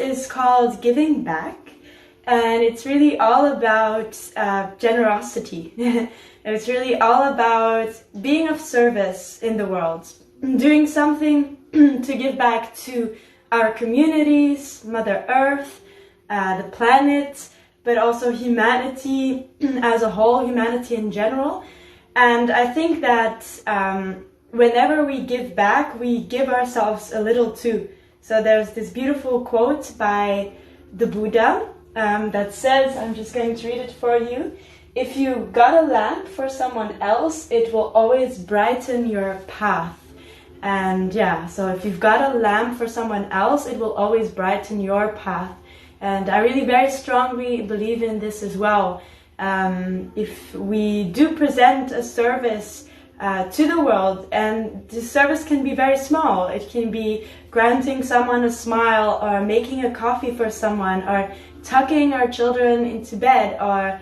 is called Giving Back, and it's really all about generosity. It's really all about being of service in the world, doing something to give back to our communities, Mother Earth, the planet, but also humanity as a whole, humanity in general. And I think that whenever we give back, we give ourselves a little too. So there's this beautiful quote by the Buddha that says, I'm just going to read it for you, if you got a lamp for someone else, it will always brighten your path. And yeah, so if you've got a lamp for someone else, it will always brighten your path. And I really very strongly believe in this as well. If we do present a service to the world, and the service can be very small. It can be granting someone a smile, or making a coffee for someone, or tucking our children into bed, or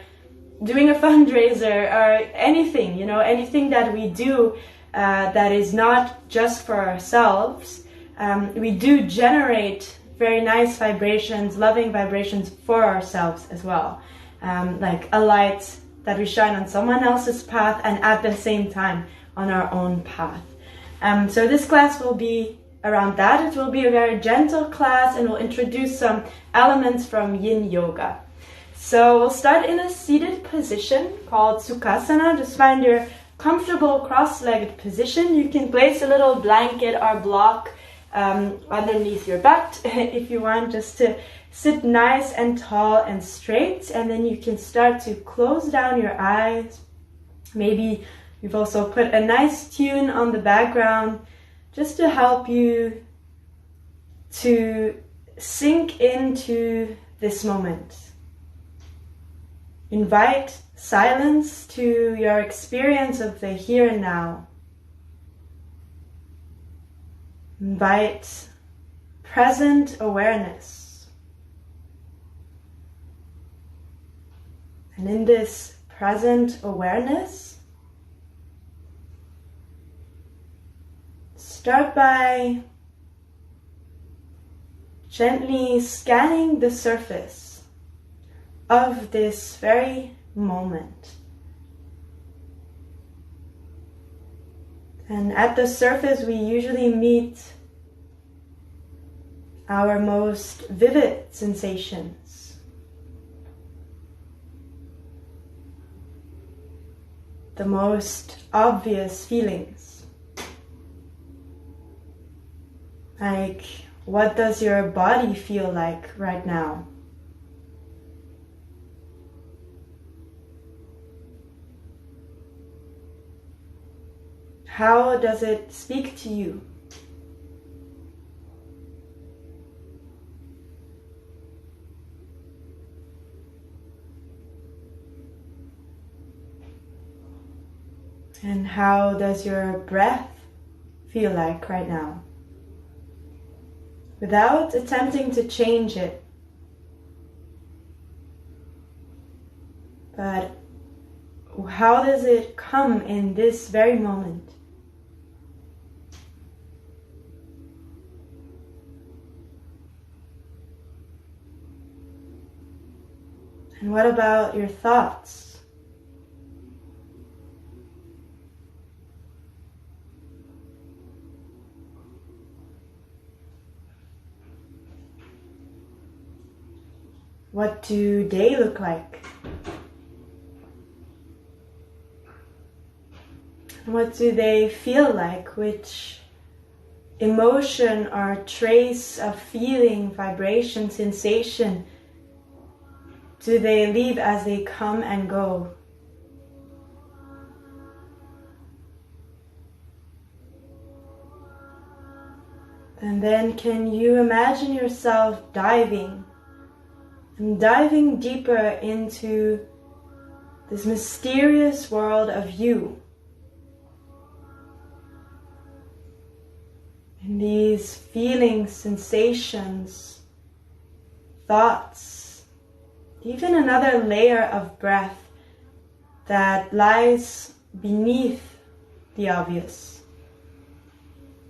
doing a fundraiser, or anything, anything that we do that is not just for ourselves. We do generate very nice vibrations, loving vibrations for ourselves as well. Like a light that we shine on someone else's path, and at the same time on our own path. So this class will be around that. It will be a very gentle class, and we'll introduce some elements from Yin Yoga. So we'll start in a seated position called Sukhasana. Just find your comfortable cross-legged position. You can place a little blanket or block underneath your butt if you want, just to sit nice and tall and straight. And then you can start to close down your eyes. Maybe you've also put a nice tune on the background just to help you to sink into this moment. Invite silence to your experience of the here and now. Invite present awareness. And in this present awareness, start by gently scanning the surface of this very moment. And at the surface, we usually meet our most vivid sensations. The most obvious feelings. Like, what does your body feel like right now? How does it speak to you? And how does your breath feel like right now? Without attempting to change it, but how does it come in this very moment? And what about your thoughts? What do they look like? What do they feel like? Which emotion or trace of feeling, vibration, sensation do they leave as they come and go? And then can you imagine yourself diving deeper into this mysterious world of you. And these feelings, sensations, thoughts, even another layer of breath that lies beneath the obvious,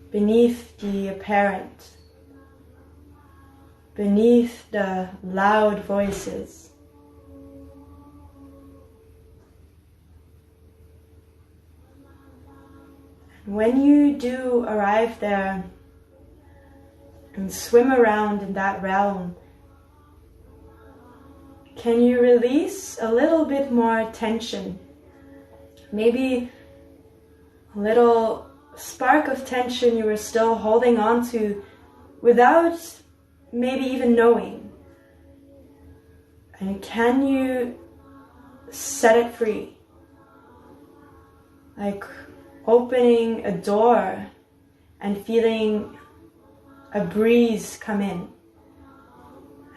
beneath the apparent. beneath the loud voices. When you do arrive there and swim around in that realm, can you release a little bit more tension? Maybe a little spark of tension you were still holding on to without maybe even knowing. And can you set it free? Like opening a door and feeling a breeze come in.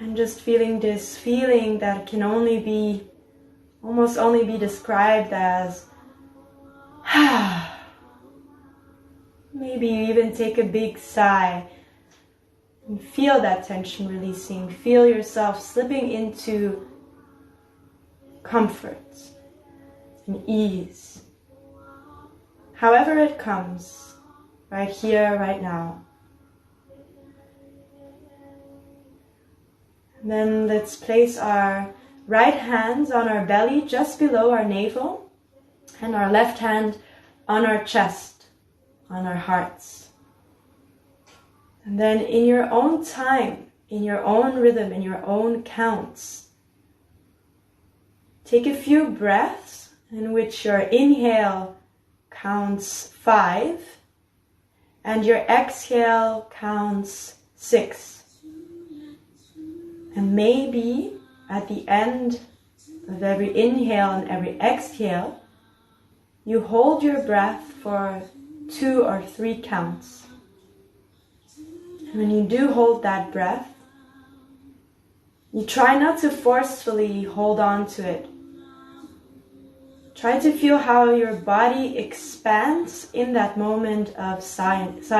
And just feeling this feeling that can almost only be described as maybe you even take a big sigh and feel that tension releasing. Feel yourself slipping into comfort and ease. However it comes, right here, right now. And then let's place our right hands on our belly just below our navel and our left hand on our chest, on our hearts. And then in your own time, in your own rhythm, in your own counts, take a few breaths in which your inhale counts 5 and your exhale counts 6. And maybe at the end of every inhale and every exhale, you hold your breath for 2 or 3 counts. And when you do hold that breath, you try not to forcefully hold on to it. Try to feel how your body expands in that moment of silence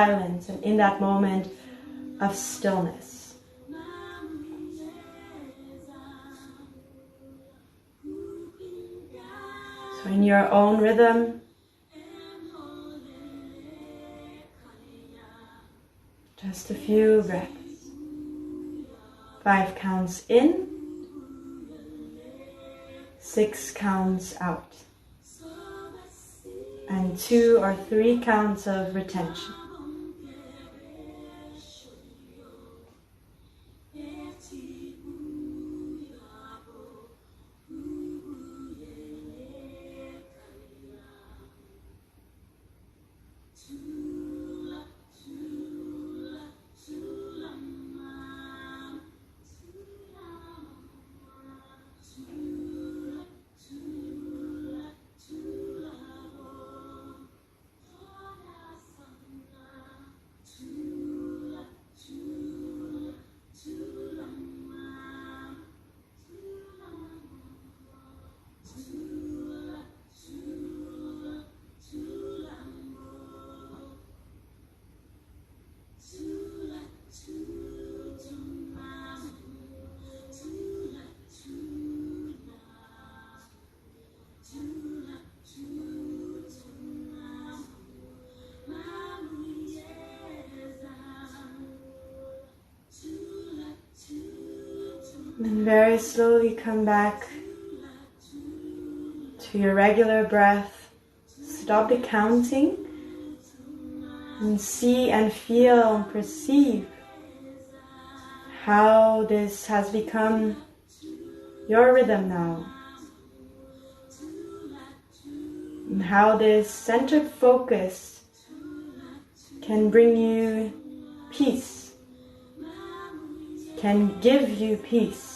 and in that moment of stillness. So in your own rhythm, just a few breaths. 5 counts in, 6 counts out, and 2 or 3 counts of retention. And very slowly come back to your regular breath. Stop the counting and see and feel and perceive how this has become your rhythm now. And how this centered focus can bring you peace, can give you peace.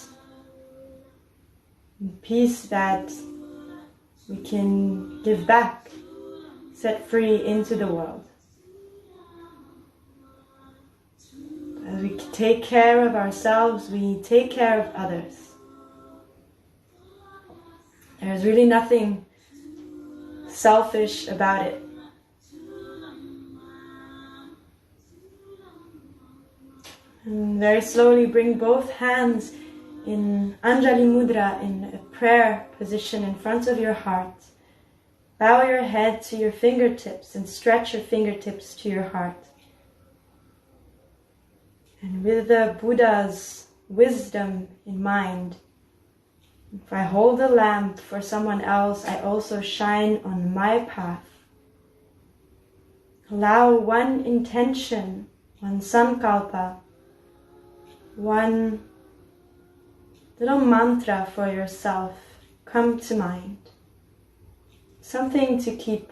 Peace that we can give back, set free into the world. As we take care of ourselves, we take care of others. There's really nothing selfish about it. And very slowly bring both hands in Anjali Mudra, in a prayer position in front of your heart. Bow your head to your fingertips and stretch your fingertips to your heart. And with the Buddha's wisdom in mind, if I hold a lamp for someone else, I also shine on my path. Allow one intention, one sankalpa, one little mantra for yourself come to mind. Something to keep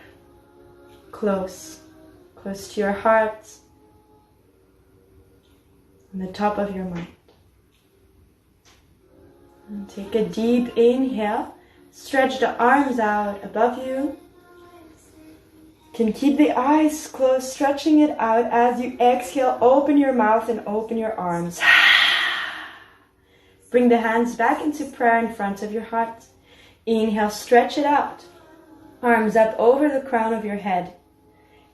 close to your heart, on the top of your mind. And take a deep inhale. Stretch the arms out above you. You can keep the eyes closed, stretching it out. As you exhale, open your mouth and open your arms. Bring the hands back into prayer in front of your heart. Inhale, stretch it out. Arms up over the crown of your head.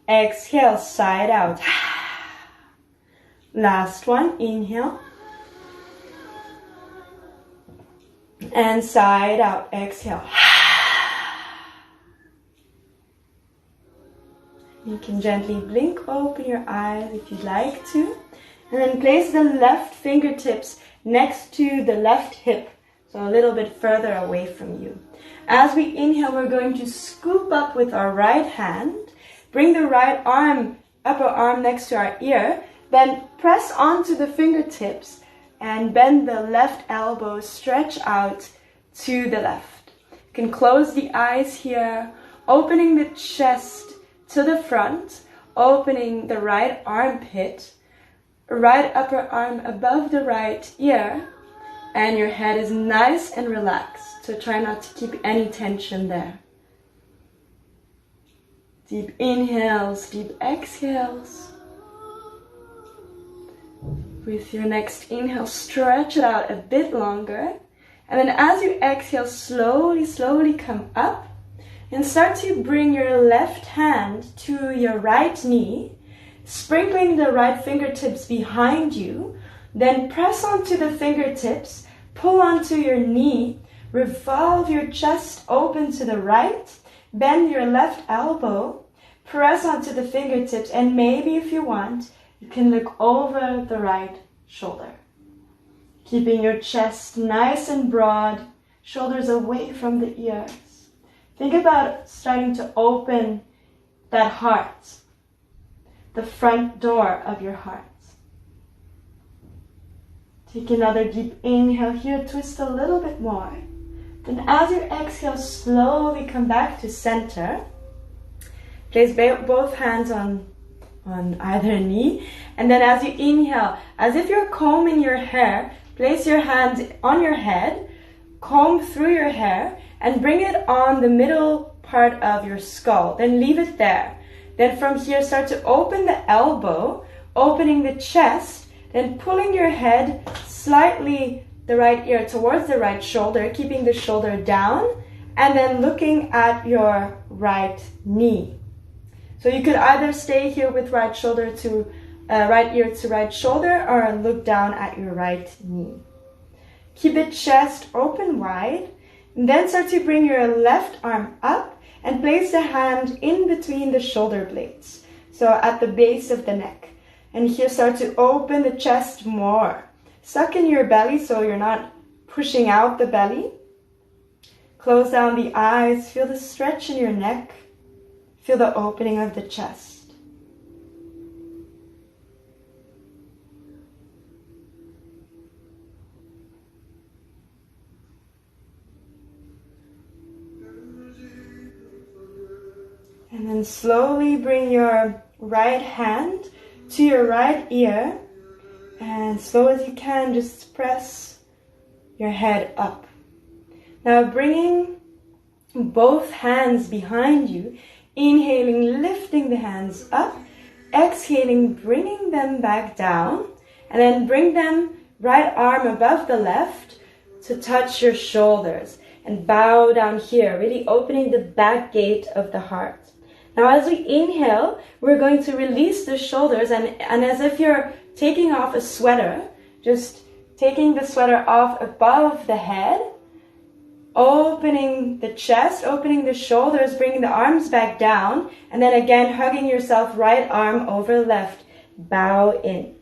Exhale, side out. Last one, inhale. And side out, exhale. You can gently blink open your eyes if you'd like to. And then place the left fingertips next to the left hip, so a little bit further away from you. As we inhale, we're going to scoop up with our right hand. Bring the right arm, upper arm next to our ear. Then press onto the fingertips and bend the left elbow, stretch out to the left. You can close the eyes here, opening the chest to the front, opening the right armpit, right upper arm above the right ear, and your head is nice and relaxed, so try not to keep any tension there. Deep inhales, deep exhales. With your next inhale, stretch it out a bit longer. And then as you exhale, slowly come up and start to bring your left hand to your right knee, sprinkling the right fingertips behind you. Then press onto the fingertips, pull onto your knee, revolve your chest open to the right, bend your left elbow, press onto the fingertips, and maybe if you want, you can look over the right shoulder. Keeping your chest nice and broad, shoulders away from the ears. Think about starting to open that heart, the front door of your heart. Take another deep inhale here, twist a little bit more. Then as you exhale, slowly come back to center. Place both hands on either knee. And then as you inhale, as if you're combing your hair, place your hand on your head, comb through your hair, and bring it on the middle part of your skull. Then leave it there. Then from here, start to open the elbow, opening the chest, then pulling your head slightly the right ear towards the right shoulder, keeping the shoulder down, and then looking at your right knee. So you could either stay here with right shoulder to right ear to right shoulder, or look down at your right knee. Keep the chest open wide, and then start to bring your left arm up and place the hand in between the shoulder blades, so at the base of the neck. And here start to open the chest more. Suck in your belly so you're not pushing out the belly. Close down the eyes, feel the stretch in your neck. Feel the opening of the chest. And then slowly bring your right hand to your right ear. And slow as you can, just press your head up. Now bringing both hands behind you, inhaling, lifting the hands up, exhaling, bringing them back down, and then bring them right arm above the left to touch your shoulders and bow down here, really opening the back gate of the heart. Now as we inhale, we're going to release the shoulders, and as if you're taking off a sweater, just taking the sweater off above the head, opening the chest, opening the shoulders, bringing the arms back down, and then again hugging yourself, right arm over left, bow in.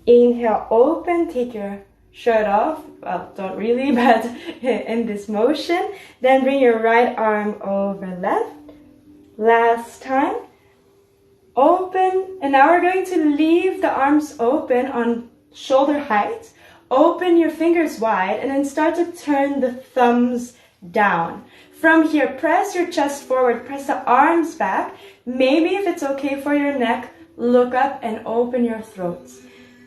Inhale, open, take your shirt off. Well, don't really, but in this motion. Then bring your right arm over left. Last time. Open, and now we're going to leave the arms open on shoulder height. Open your fingers wide and then start to turn the thumbs down. From here, press your chest forward, press the arms back. Maybe if it's okay for your neck, look up and open your throat.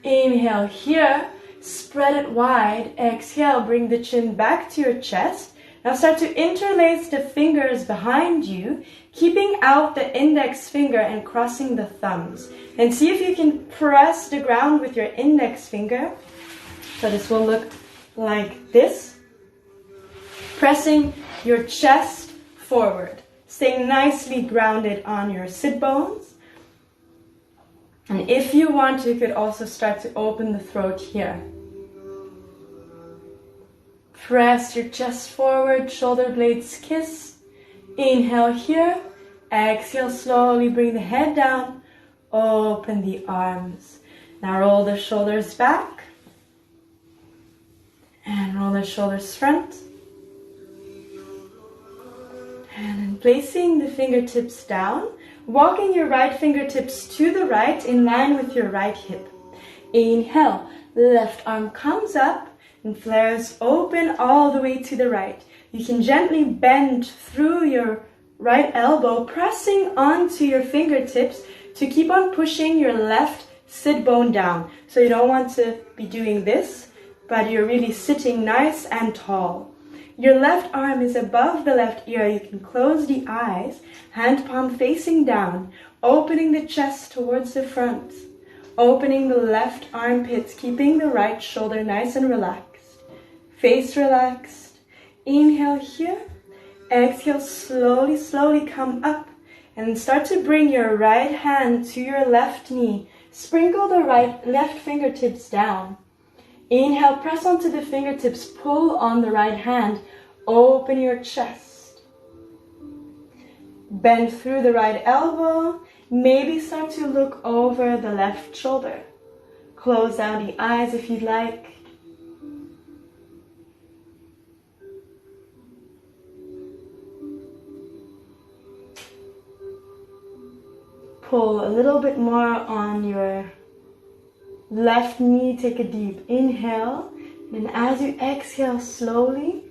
Inhale here, spread it wide. Exhale, bring the chin back to your chest. Now start to interlace the fingers behind you, keeping out the index finger and crossing the thumbs. And see if you can press the ground with your index finger. So this will look like this. Pressing your chest forward. Staying nicely grounded on your sit bones. And if you want, you could also start to open the throat here. Press your chest forward, shoulder blades kiss. Inhale here. Exhale, slowly bring the head down. Open the arms. Now roll the shoulders back. And roll the shoulders front. And then placing the fingertips down. Walking your right fingertips to the right in line with your right hip. Inhale, left arm comes up and flares open all the way to the right. You can gently bend through your right elbow, pressing onto your fingertips to keep on pushing your left sit bone down. So you don't want to be doing this, but you're really sitting nice and tall. Your left arm is above the left ear. You can close the eyes, hand palm facing down, opening the chest towards the front, opening the left armpit, keeping the right shoulder nice and relaxed. Face relaxed. Inhale here. Exhale, slowly, slowly come up and start to bring your right hand to your left knee. Sprinkle the left fingertips down. Inhale, press onto the fingertips, pull on the right hand, open your chest. Bend through the right elbow, maybe start to look over the left shoulder. Close down the eyes if you'd like. Pull a little bit more on your left knee, take a deep inhale, and as you exhale, slowly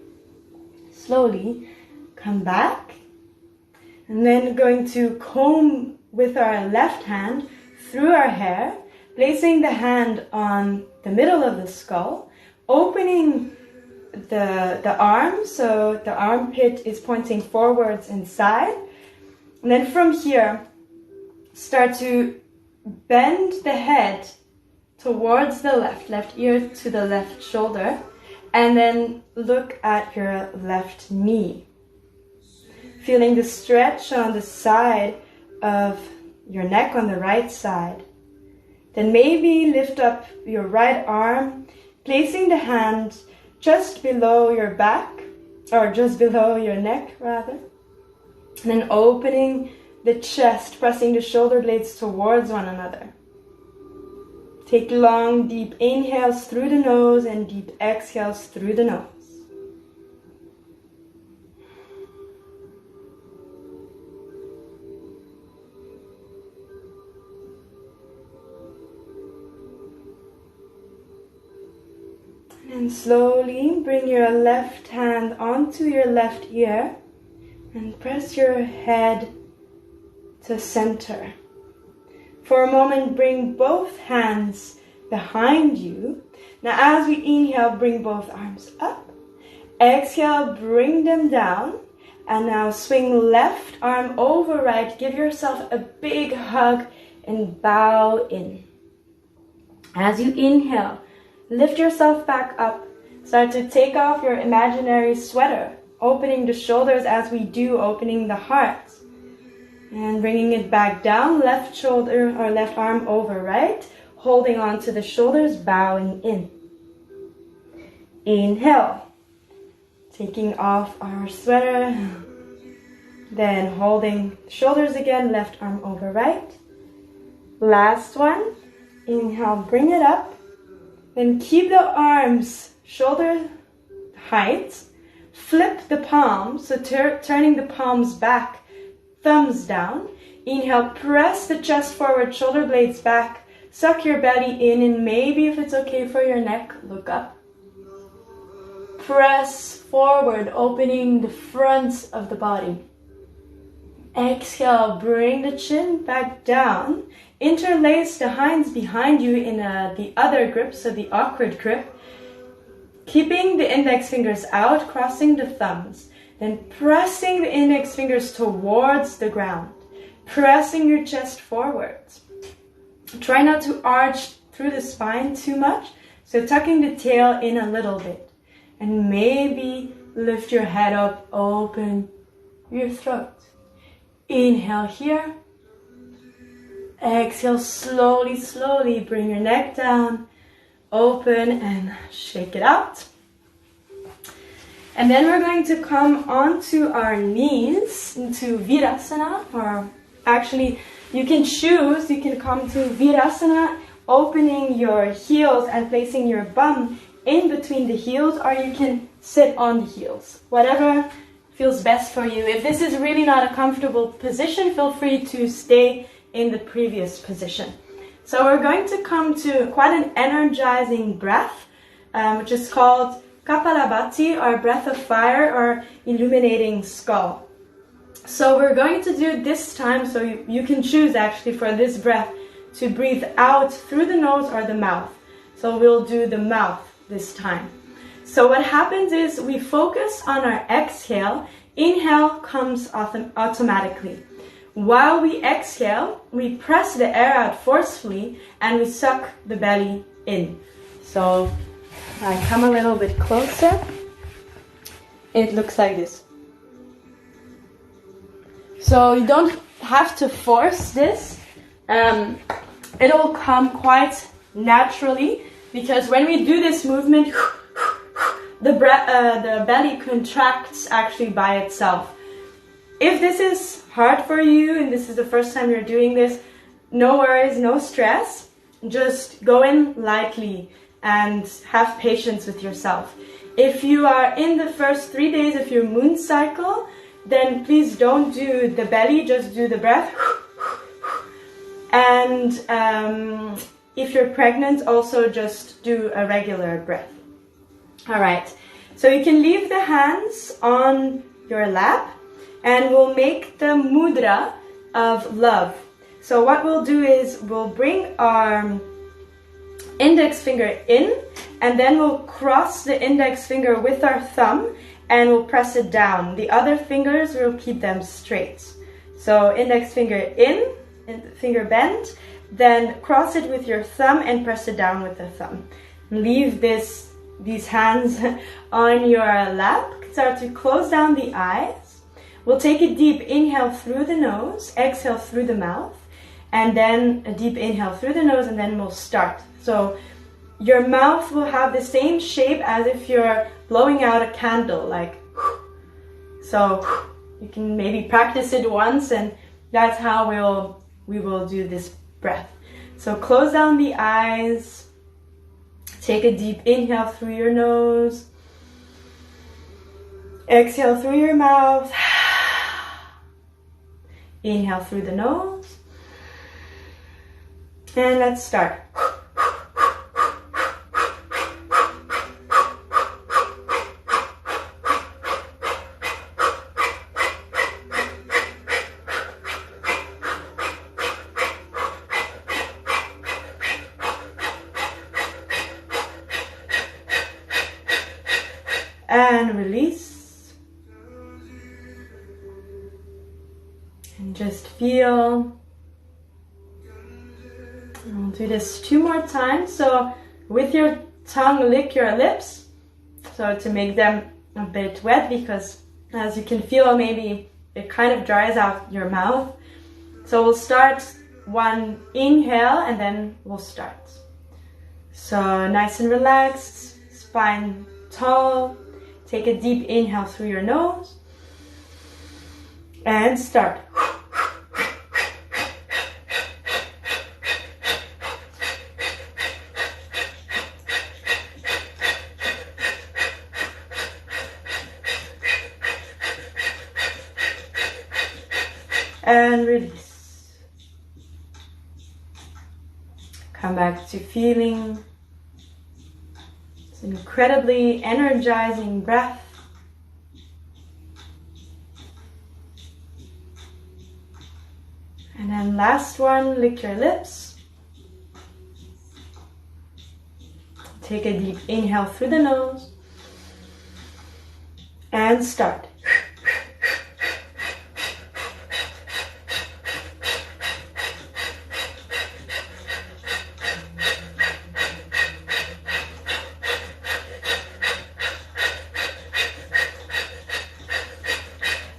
come back. And then going to comb with our left hand through our hair, placing the hand on the middle of the skull, opening the arm, so the armpit is pointing forwards inside. And then from here, start to bend the head towards the left ear to the left shoulder, and then look at your left knee. Feeling the stretch on the side of your neck on the right side. Then maybe lift up your right arm, placing the hand just below your back, or just below your neck rather. And then opening the chest, pressing the shoulder blades towards one another. Take long, deep inhales through the nose and deep exhales through the nose. And slowly bring your left hand onto your left ear and press your head to center. For a moment, bring both hands behind you. Now as we inhale, bring both arms up. Exhale, bring them down. And now swing left arm over right. Give yourself a big hug and bow in. As you inhale, lift yourself back up. Start to take off your imaginary sweater, opening the shoulders as we do, opening the heart. And bringing it back down, left shoulder or left arm over right, holding on to the shoulders, bowing in. Inhale, taking off our sweater, then holding shoulders again, left arm over right. Last one, inhale, bring it up, Then keep the arms shoulder height. Flip the palms, so turning the palms back, thumbs down. Inhale, press the chest forward, shoulder blades back. Suck your belly in, and maybe if it's okay for your neck, look up. Press forward, opening the front of the body. Exhale, bring the chin back down. Interlace the hands behind you in the other grip, so the awkward grip. Keeping the index fingers out, crossing the thumbs. Then pressing the index fingers towards the ground. Pressing your chest forwards. Try not to arch through the spine too much, so tucking the tail in a little bit. And maybe lift your head up, open your throat. Inhale here. Exhale, slowly, slowly bring your neck down, open and shake it out. And then we're going to come onto our knees into Virasana, or actually you can choose, you can come to Virasana, opening your heels and placing your bum in between the heels, or you can sit on the heels, whatever feels best for you. If this is really not a comfortable position, feel free to stay in the previous position. So we're going to come to quite an energizing breath, which is called Kapalabhati, or breath of fire, or illuminating skull. So we're going to do this time, so you can choose actually for this breath to breathe out through the nose or the mouth. So we'll do the mouth this time. So what happens is we focus on our exhale. Inhale comes automatically. While we exhale, we press the air out forcefully and we suck the belly in. So I come a little bit closer. It looks like this. So you don't have to force this. It'll come quite naturally, because when we do this movement, the belly contracts actually by itself. If this is hard for you and this is the first time you're doing this, no worries, no stress. Just go in lightly and have patience with yourself. If you are in the first 3 days of your moon cycle, then please don't do the belly, just do the breath. And if you're pregnant, also just do a regular breath. All right, so you can leave the hands on your lap, and we'll make the mudra of love. So what we'll do is we'll bring our index finger in, and then we'll cross the index finger with our thumb and we'll press it down. The other fingers, we'll keep them straight. So index finger in, finger bend, then cross it with your thumb and press it down with the thumb. Leave these hands on your lap. Start to close down the eyes. We'll take a deep inhale through the nose, exhale through the mouth, and then a deep inhale through the nose, and then we'll start. So your mouth will have the same shape as if you're blowing out a candle, like so. You can maybe practice it once, and that's how we will do this breath. So close down the eyes. Take a deep inhale through your nose. Exhale through your mouth. Inhale through the nose. And let's start. And release. And just feel. I'll do this 2 more times. So with your tongue, lick your lips. So to make them a bit wet, because as you can feel, maybe it kind of dries out your mouth. So we'll start 1 inhale and then we'll start. So nice and relaxed, spine tall. Take a deep inhale through your nose and start. and release. Come back to feeling this incredibly energizing breath. And then last one, lick your lips. Take a deep inhale through the nose. And start.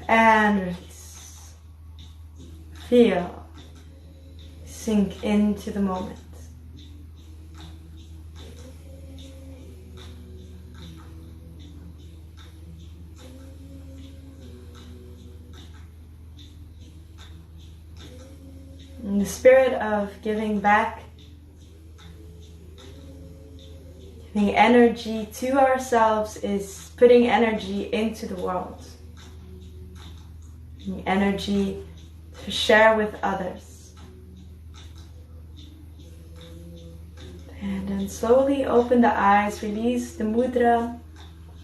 And release. Feel. Sink into the moment. In the spirit of giving back, giving energy to ourselves is putting energy into the world. Energy to share with others. And then slowly open the eyes, release the mudra,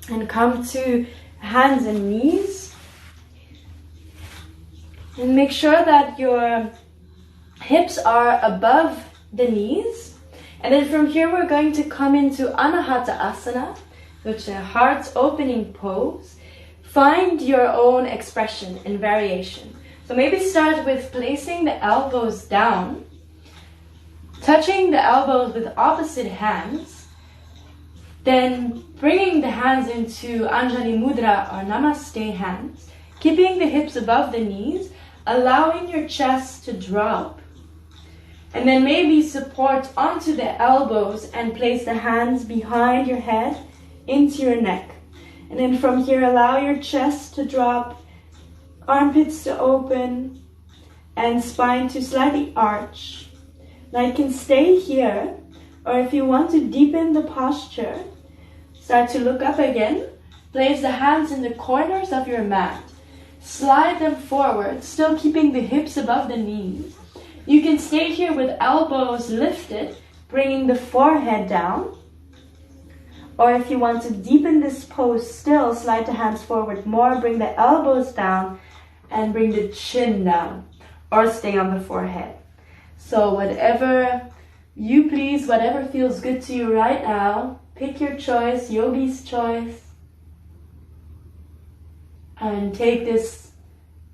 and come to hands and knees. And make sure that your hips are above the knees. And then from here we're going to come into Anahata Asana, which is a heart opening pose. Find your own expression and variation. So maybe start with placing the elbows down, touching the elbows with opposite hands, then bringing the hands into Anjali Mudra or Namaste hands, keeping the hips above the knees, allowing your chest to drop, and then maybe support onto the elbows and place the hands behind your head into your neck. And then from here, allow your chest to drop, armpits to open, and spine to slightly arch. Now you can stay here, or if you want to deepen the posture, start to look up again. Place the hands in the corners of your mat. Slide them forward, still keeping the hips above the knees. You can stay here with elbows lifted, bringing the forehead down. Or if you want to deepen this pose still, slide the hands forward more, bring the elbows down, and bring the chin down. Or stay on the forehead. So whatever you please, whatever feels good to you right now, pick your choice, yogi's choice. And take this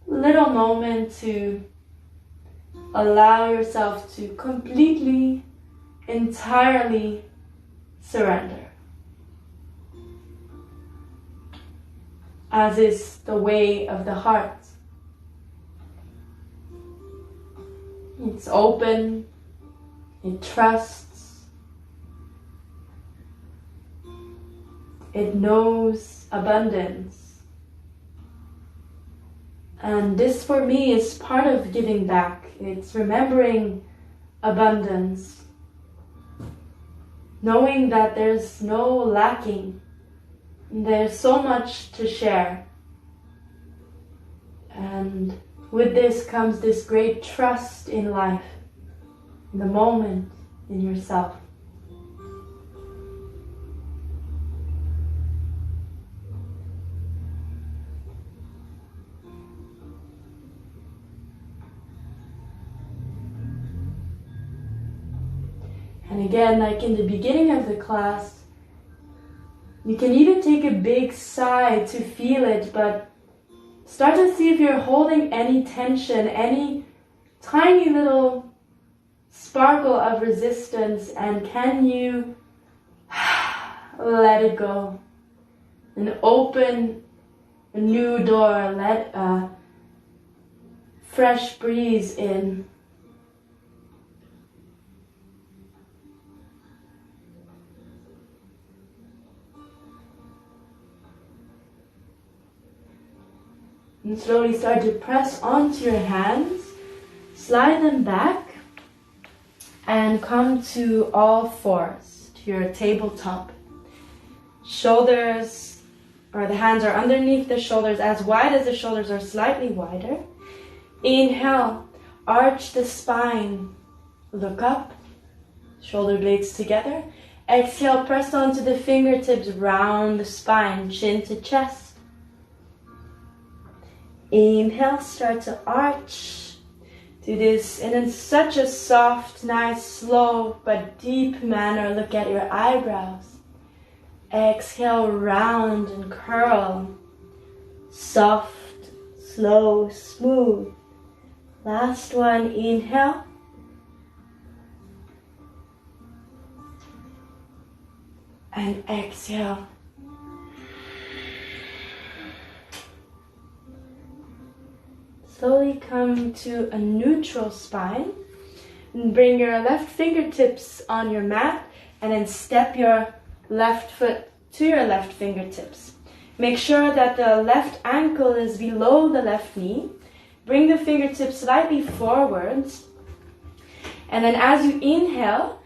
little moment to allow yourself to completely, entirely surrender. As is the way of the heart. It's open, it trusts, it knows abundance. And this for me is part of giving back. It's remembering abundance. Knowing that there's no lacking. There's so much to share. And with this comes this great trust in life, in the moment, in yourself. And again, like in the beginning of the class, you can even take a big sigh to feel it, but start to see if you're holding any tension, any tiny little sparkle of resistance, and can you let it go and open a new door, let a fresh breeze in. And slowly start to press onto your hands, slide them back, and come to all fours, to your tabletop. Shoulders, or the hands are underneath the shoulders, as wide as the shoulders or slightly wider. Inhale, arch the spine, look up, shoulder blades together. Exhale, press onto the fingertips, round the spine, chin to chest. Inhale, start to arch. Do this in such a soft, nice, slow, but deep manner. Look at your eyebrows. Exhale, round and curl. Soft, slow, smooth. Last one, inhale. And exhale. Slowly come to a neutral spine. And bring your left fingertips on your mat and then step your left foot to your left fingertips. Make sure that the left ankle is below the left knee. Bring the fingertips slightly forwards. And then as you inhale,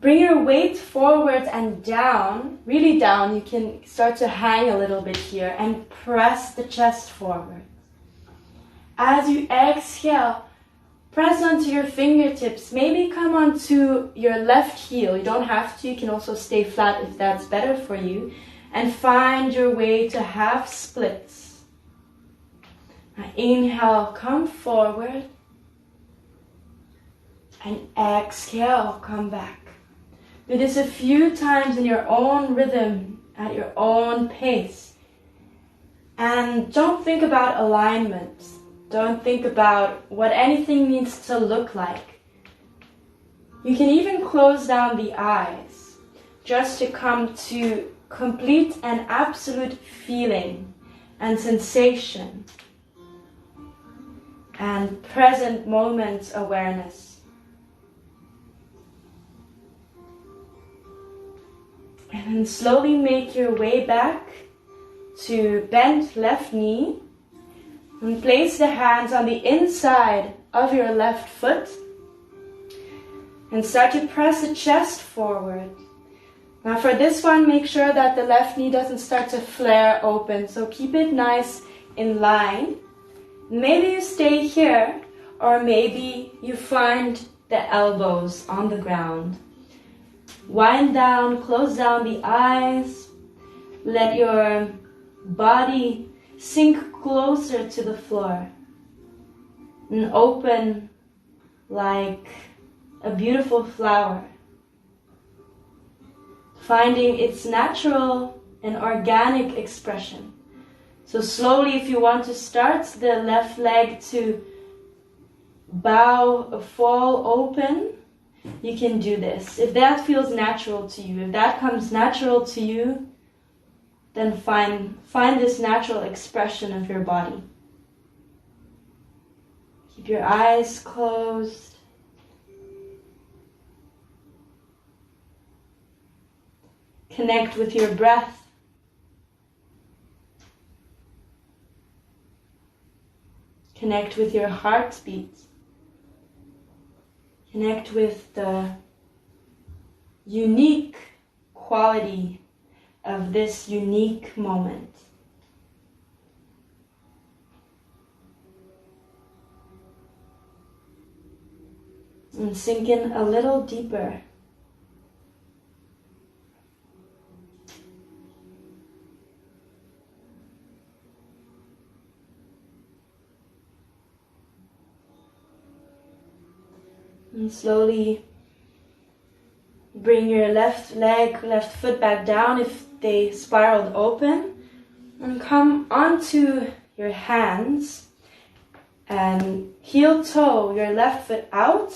bring your weight forward and down, really down. You can start to hang a little bit here and press the chest forward. As you exhale, press onto your fingertips. Maybe come onto your left heel. You don't have to. You can also stay flat if that's better for you. And find your way to half splits. Now inhale, come forward. And exhale, come back. Do this a few times in your own rhythm, at your own pace. And don't think about alignment. Don't think about what anything needs to look like. You can even close down the eyes just to come to complete and absolute feeling and sensation and present moment awareness. And then slowly make your way back to bent left knee and place the hands on the inside of your left foot and start to press the chest forward. Now for this one, make sure that the left knee doesn't start to flare open, so keep it nice in line. Maybe you stay here, or maybe you find the elbows on the ground. Wind down, close down the eyes. Let your body sink closer to the floor. And open like a beautiful flower. Finding its natural and organic expression. So slowly, if you want to start the left leg to bow, fall open, you can do this. If that feels natural to you, if that comes natural to you, then find this natural expression of your body. Keep your eyes closed. Connect with your breath. Connect with your heartbeat. Connect with the unique quality of this unique moment. And sink in a little deeper. And slowly bring your left leg, left foot back down if they spiraled open. And come onto your hands and heel toe your left foot out.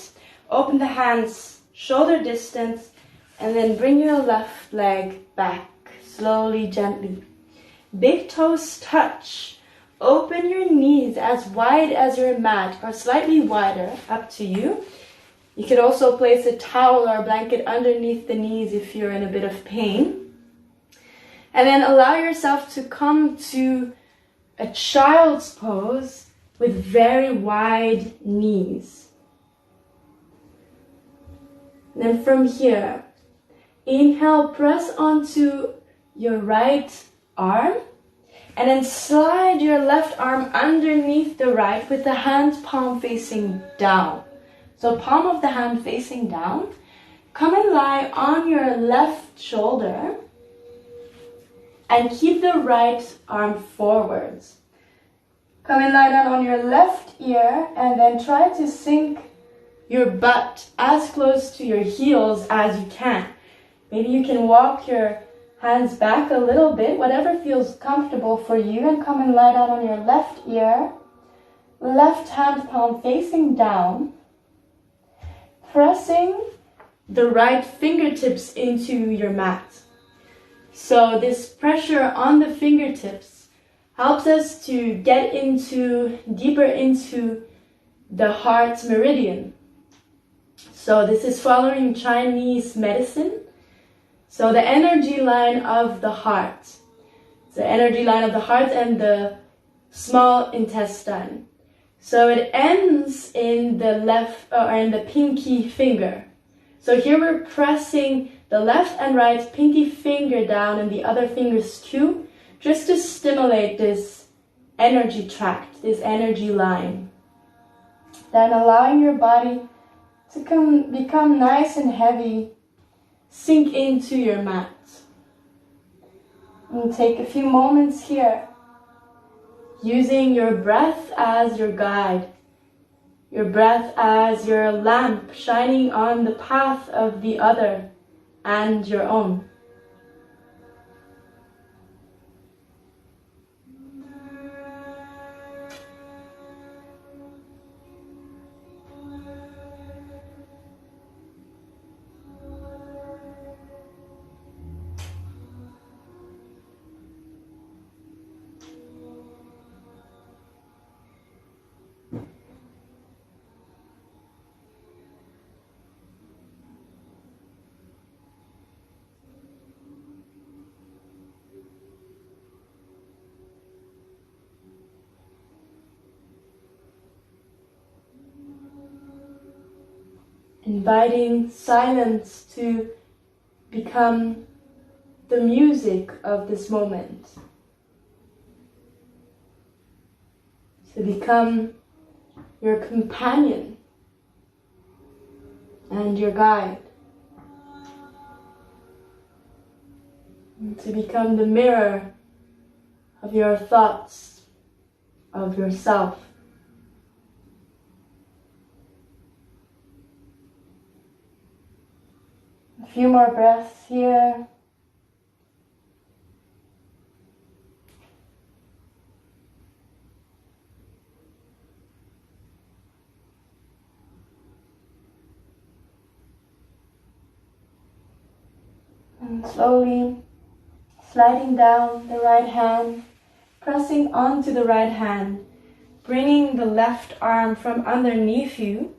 Open the hands shoulder distance and then bring your left leg back slowly, gently. Big toes touch. Open your knees as wide as your mat or slightly wider, up to you. You could also place a towel or a blanket underneath the knees if you're in a bit of pain. And then allow yourself to come to a child's pose with very wide knees. And then from here, inhale, press onto your right arm And then slide your left arm underneath the right with the hand palm facing down. So palm of the hand facing down. Come and lie on your left shoulder and keep the right arm forwards. Come and lie down on your left ear and then try to sink your butt as close to your heels as you can. Maybe you can walk your hands back a little bit, whatever feels comfortable for you, and come and lie down on your left ear, left hand palm facing down, pressing the right fingertips into your mat. So this pressure on the fingertips helps us to get deeper into the heart meridian. So this is following Chinese medicine. So the energy line of the heart. The energy line of the heart and the small intestine. So it ends in the left or in the pinky finger. So here we're pressing the left and right pinky finger down and the other fingers too, just to stimulate this energy tract, this energy line. Then allowing your body to become nice and heavy, sink into your mat. And take a few moments here, using your breath as your guide, your breath as your lamp shining on the path of the other and your own. Inviting silence to become the music of this moment. To become your companion and your guide. And to become the mirror of your thoughts, of yourself. A few more breaths here. And slowly sliding down the right hand, pressing onto the right hand, bringing the left arm from underneath you,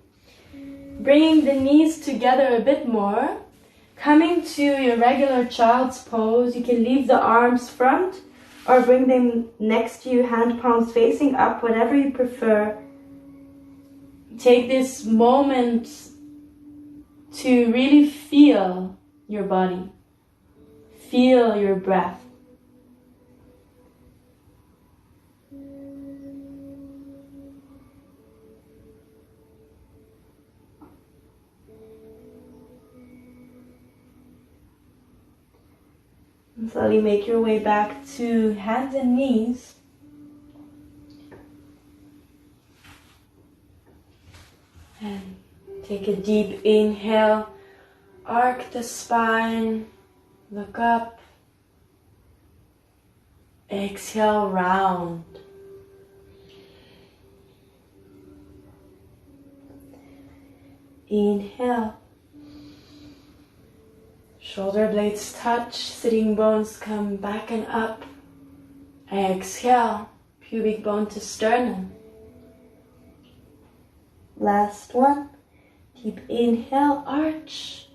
bringing the knees together a bit more. Coming to your regular child's pose, you can leave the arms front or bring them next to you, hand palms facing up, whatever you prefer. Take this moment to really feel your body, feel your breath. And slowly make your way back to hands and knees. And take a deep inhale, arc the spine, look up. Exhale, round. Inhale. Shoulder blades touch, sitting bones come back and up. Exhale, pubic bone to sternum. Last one. Deep inhale, arch.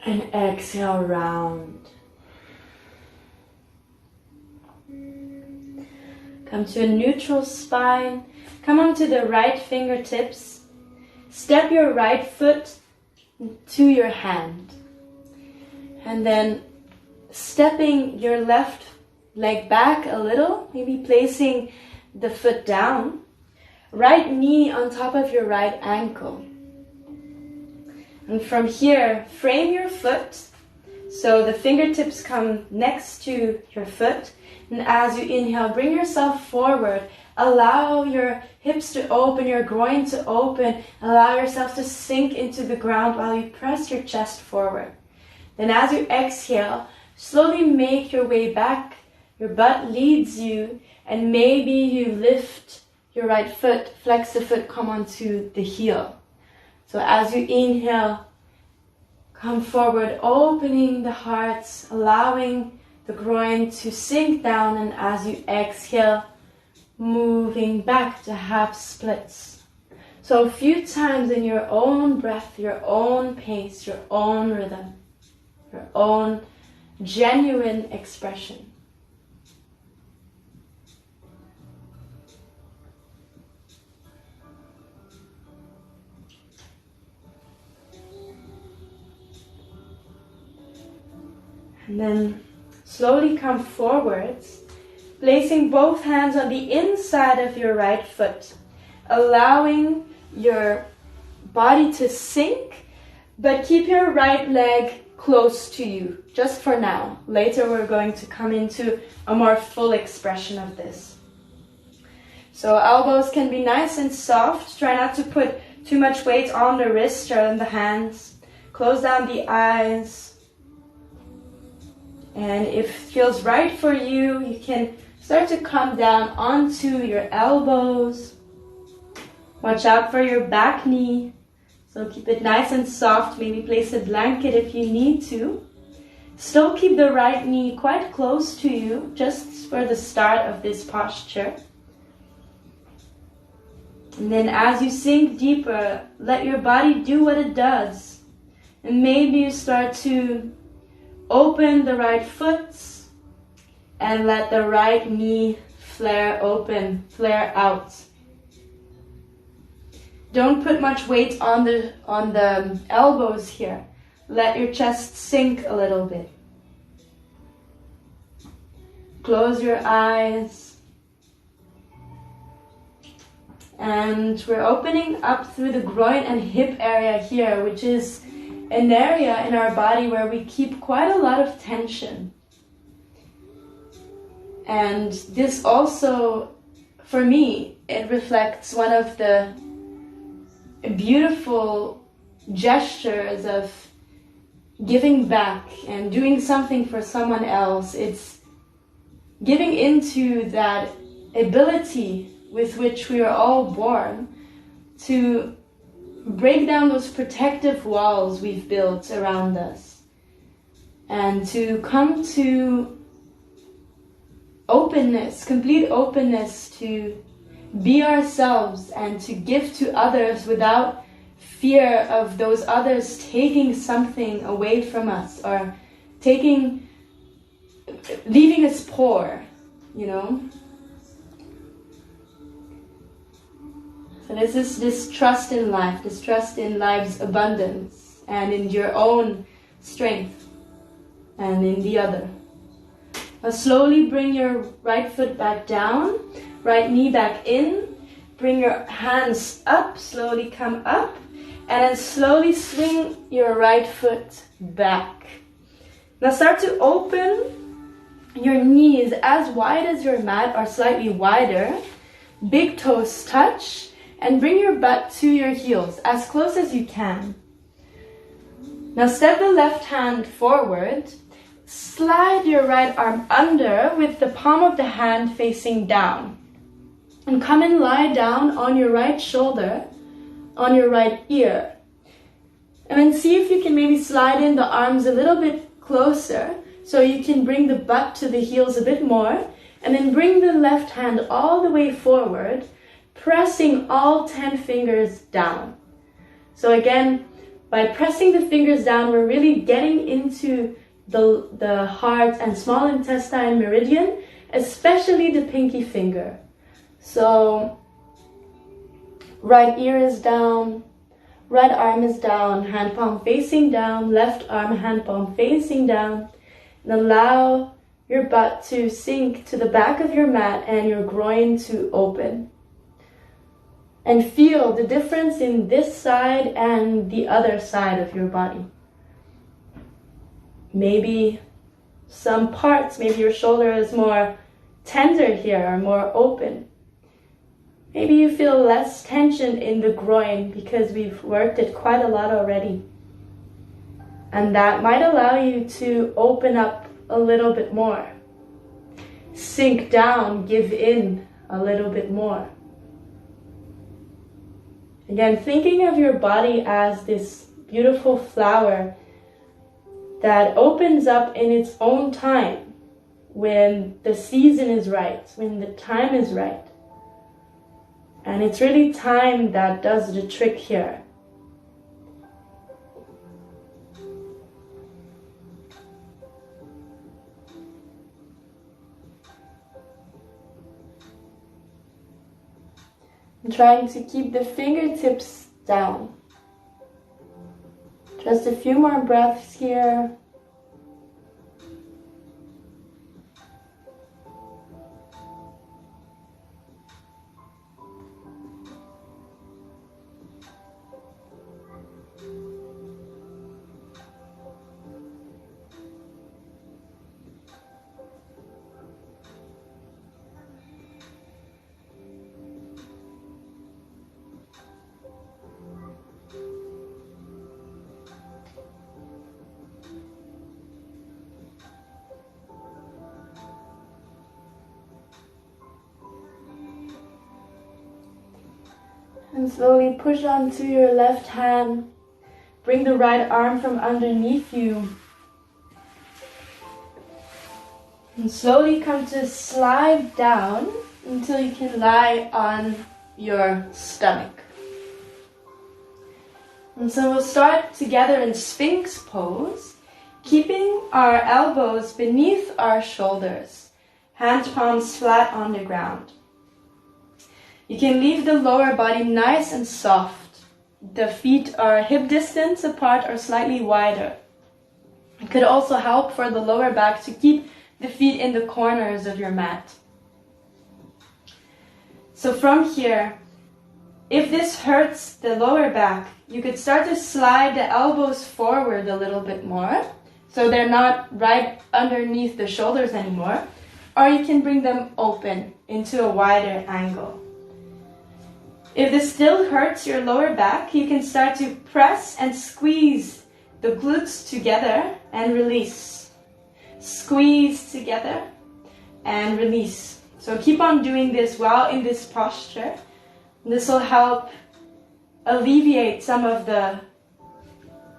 And exhale, round. Come to a neutral spine. Come onto the right fingertips. Step your right foot to your hand. And then stepping your left leg back a little, maybe placing the foot down, right knee on top of your right ankle. And from here, frame your foot so the fingertips come next to your foot. And as you inhale, bring yourself forward. Allow your hips to open, your groin to open. Allow yourself to sink into the ground while you press your chest forward. Then as you exhale, slowly make your way back. Your butt leads you, and maybe you lift your right foot, flex the foot, come onto the heel. So as you inhale, come forward, opening the heart, allowing the groin to sink down, and as you exhale, moving back to half splits. So a few times in your own breath, your own pace, your own rhythm, your own genuine expression. And then slowly come forwards, placing both hands on the inside of your right foot, allowing your body to sink, but keep your right leg close to you, just for now. Later we're going to come into a more full expression of this. So elbows can be nice and soft. Try not to put too much weight on the wrists or on the hands. Close down the eyes. And if it feels right for you, you can start to come down onto your elbows. Watch out for your back knee. So keep it nice and soft. Maybe place a blanket if you need to. Still keep the right knee quite close to you, just for the start of this posture. And then as you sink deeper, let your body do what it does. And maybe you start to open the right foot and let the right knee flare open, flare out. Don't put much weight on the elbows here. Let your chest sink a little bit. Close your eyes. And we're opening up through the groin and hip area here, which is an area in our body where we keep quite a lot of tension. And this also, for me, it reflects one of the beautiful gestures of giving back and doing something for someone else. It's giving into that ability with which we are all born to break down those protective walls we've built around us and to come to openness, complete openness, to be ourselves and to give to others without fear of those others taking something away from us or leaving us poor, you know. So this is this trust in life, this trust in life's abundance and in your own strength and in the other. Now slowly bring your right foot back down, right knee back in, bring your hands up, slowly come up, and then slowly swing your right foot back. Now start to open your knees as wide as your mat or slightly wider, big toes touch, and bring your butt to your heels as close as you can. Now step the left hand forward, slide your right arm under with the palm of the hand facing down. And come and lie down on your right shoulder, on your right ear. And then see if you can maybe slide in the arms a little bit closer so you can bring the butt to the heels a bit more. And then bring the left hand all the way forward, pressing all 10 fingers down. So again, by pressing the fingers down, we're really getting into the heart and small intestine meridian, especially the pinky finger. So right ear is down, right arm is down, hand palm facing down, left arm, hand palm facing down. And allow your butt to sink to the back of your mat and your groin to open. And feel the difference in this side and the other side of your body. Maybe some parts, maybe your shoulder is more tender here or more open. Maybe you feel less tension in the groin because we've worked it quite a lot already. And that might allow you to open up a little bit more. Sink down, give in a little bit more. Again, thinking of your body as this beautiful flower that opens up in its own time when the season is right, when the time is right. And it's really time that does the trick here. I'm trying to keep the fingertips down. Just a few more breaths here. And slowly push onto your left hand. Bring the right arm from underneath you. And slowly come to slide down until you can lie on your stomach. And so we'll start together in Sphinx pose, keeping our elbows beneath our shoulders, hand palms flat on the ground. You can leave the lower body nice and soft. The feet are hip distance apart or slightly wider. It could also help for the lower back to keep the feet in the corners of your mat. So from here, if this hurts the lower back, you could start to slide the elbows forward a little bit more, so they're not right underneath the shoulders anymore, or you can bring them open into a wider angle. If this still hurts your lower back, you can start to press and squeeze the glutes together and release. Squeeze together and release. So keep on doing this while in this posture. This will help alleviate some of the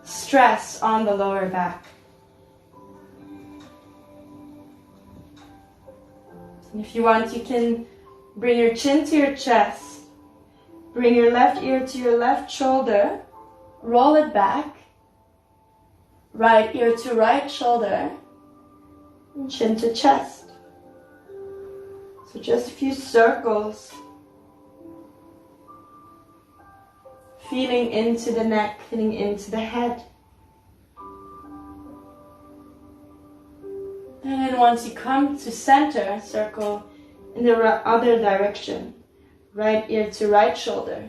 stress on the lower back. And if you want, you can bring your chin to your chest. Bring your left ear to your left shoulder, roll it back, right ear to right shoulder, and chin to chest. So just a few circles, feeling into the neck, feeling into the head. And then once you come to center, circle in the other direction. Right ear to right shoulder,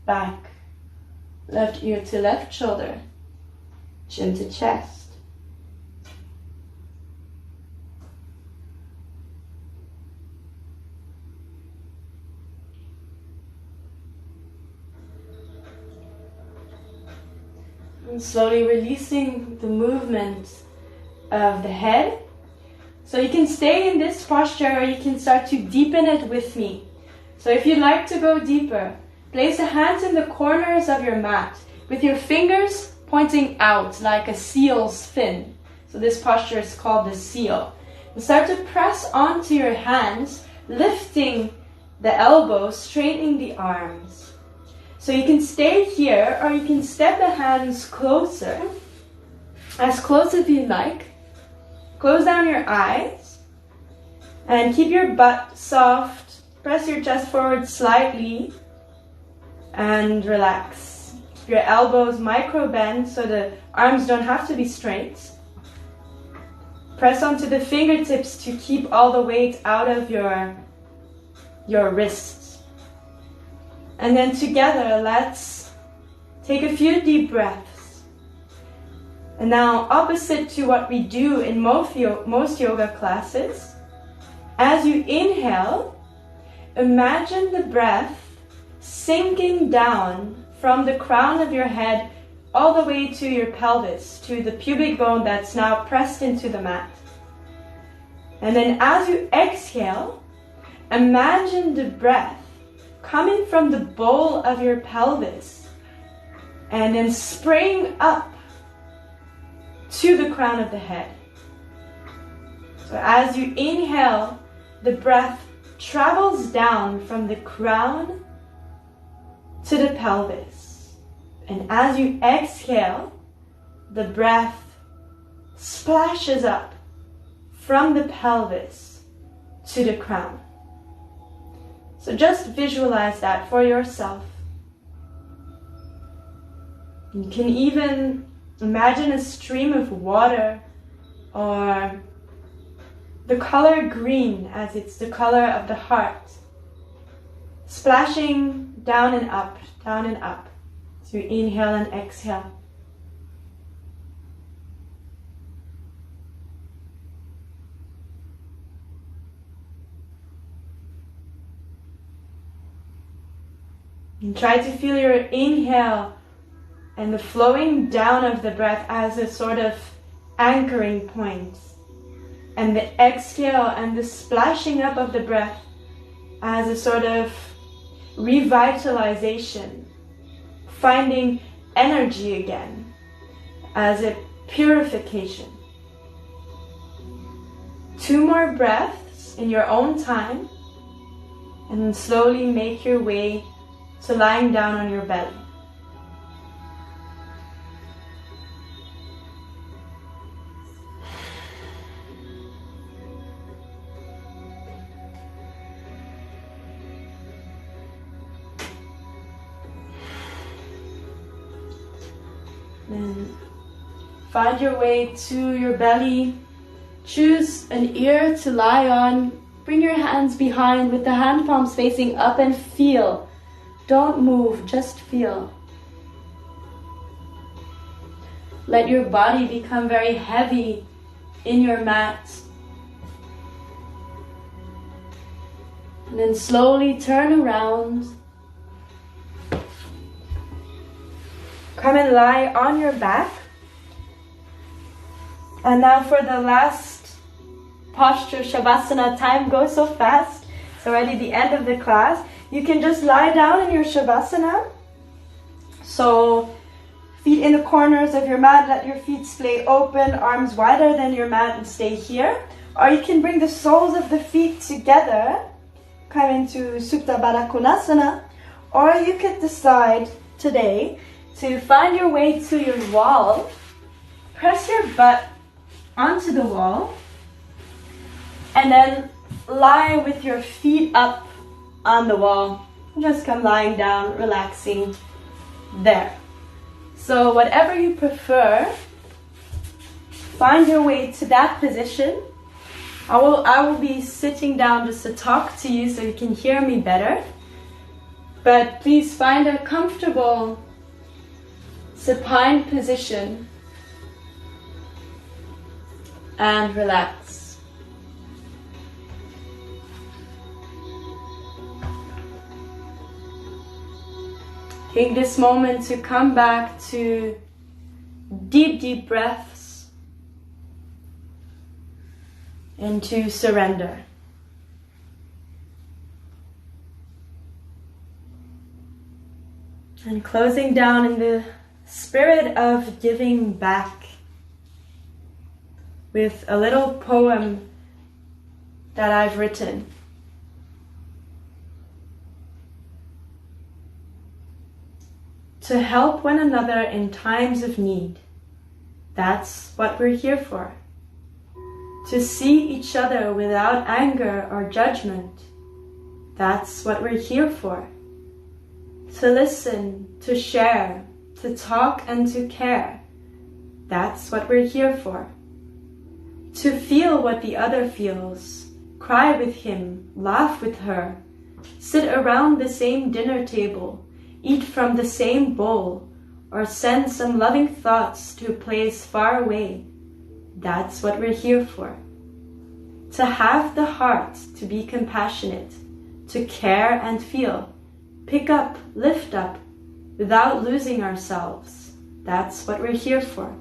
back, left ear to left shoulder, chin to chest. And slowly releasing the movement of the head. So you can stay in this posture or you can start to deepen it with me. So if you'd like to go deeper, place the hands in the corners of your mat with your fingers pointing out like a seal's fin. So this posture is called the seal. And start to press onto your hands, lifting the elbows, straightening the arms. So you can stay here or you can step the hands closer, as close as you like. Close down your eyes and keep your butt soft. Press your chest forward slightly and relax. Keep your elbows micro bend so the arms don't have to be straight. Press onto the fingertips to keep all the weight out of your wrists. And then together, let's take a few deep breaths. And now, opposite to what we do in most yoga classes, as you inhale, imagine the breath sinking down from the crown of your head all the way to your pelvis, to the pubic bone that's now pressed into the mat. And then as you exhale, imagine the breath coming from the bowl of your pelvis and then spraying up to the crown of the head. So as you inhale, the breath travels down from the crown to the pelvis. And as you exhale, the breath splashes up from the pelvis to the crown. So just visualize that for yourself. You can even imagine a stream of water or the color green, as it's the color of the heart, splashing down and up, down and up. So you inhale and exhale. And try to feel your inhale and the flowing down of the breath as a sort of anchoring point. And the exhale and the splashing up of the breath as a sort of revitalization, finding energy again, as a purification. 2 more breaths in your own time, and then slowly make your way to lying down on your belly. Then find your way to your belly. Choose an ear to lie on. Bring your hands behind with the hand palms facing up and feel. Don't move, just feel. Let your body become very heavy in your mat. And then slowly turn around. Come and lie on your back. And now for the last posture, Shavasana. Time goes so fast. It's already the end of the class. You can just lie down in your Shavasana. So feet in the corners of your mat, let your feet splay open, arms wider than your mat and stay here. Or you can bring the soles of the feet together, come into Supta Baddha Konasana. Or you could decide today to find your way to your wall. Press your butt onto the wall. And then lie with your feet up on the wall. Just come lying down, relaxing there. So whatever you prefer, find your way to that position. I will be sitting down just to talk to you so you can hear me better. But please find a comfortable supine position and relax. Take this moment to come back to deep, deep breaths and to surrender. And closing down in the spirit of giving back with a little poem that I've written. To help one another in times of need. That's what we're here for. To see each other without anger or judgment. That's what we're here for. To listen, to share, to talk and to care. That's what we're here for. to feel what the other feels, cry with him, laugh with her, sit around the same dinner table, eat from the same bowl, or send some loving thoughts to a place far away. That's what we're here for. To have the heart to be compassionate, to care and feel, pick up, lift up, without losing ourselves. That's what we're here for.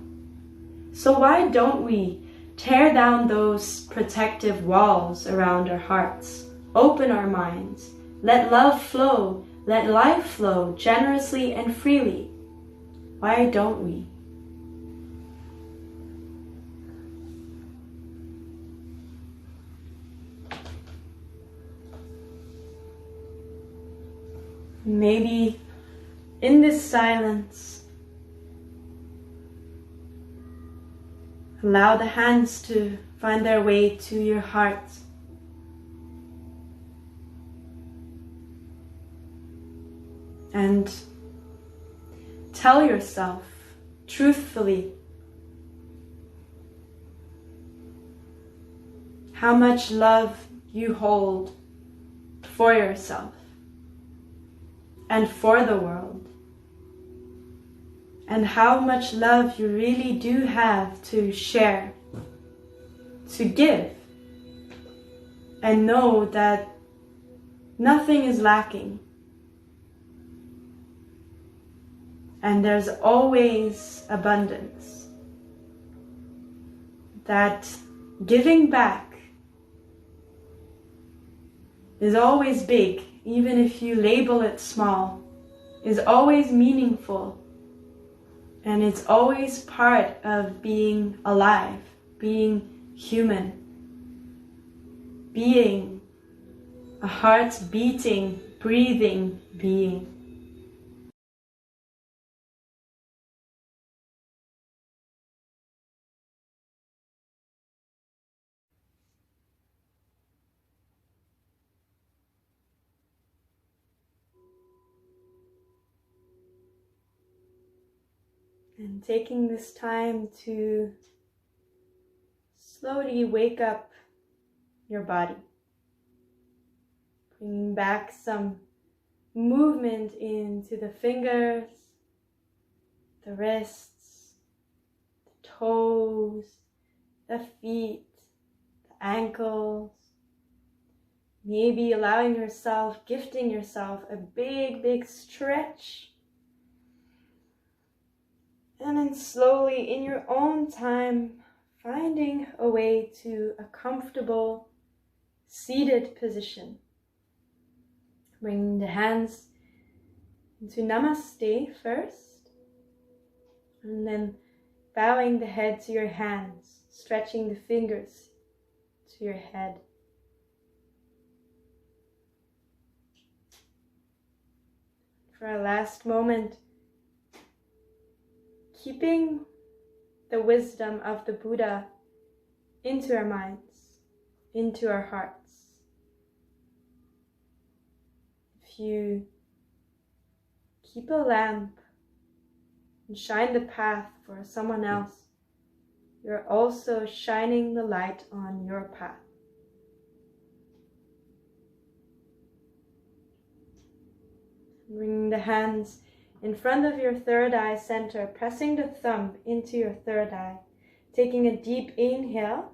So why don't we tear down those protective walls around our hearts, open our minds, let love flow, let life flow generously and freely? Why don't we? Maybe in this silence, allow the hands to find their way to your heart. And tell yourself truthfully how much love you hold for yourself and for the world, and how much love you really do have to share, to give, and know that nothing is lacking. And there's always abundance. That giving back is always big, even if you label it small, is always meaningful. And it's always part of being alive, being human, being a heart-beating, breathing being. And taking this time to slowly wake up your body, bringing back some movement into the fingers, the wrists, the toes, the feet, the ankles. Maybe allowing yourself, gifting yourself a big stretch. And then slowly, in your own time, finding a way to a comfortable seated position. Bringing the hands into Namaste first, and then bowing the head to your hands, stretching the fingers to your head. For our last moment, keeping the wisdom of the Buddha into our minds, into our hearts. If you keep a lamp and shine the path for someone else, you're also shining the light on your path. Bringing the hands in front of your third eye center, pressing the thumb into your third eye, taking a deep inhale.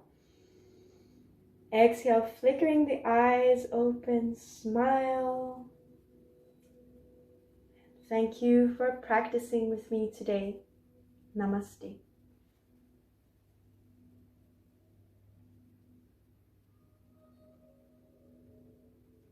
Exhale, flickering the eyes open, smile. Thank you for practicing with me today. Namaste.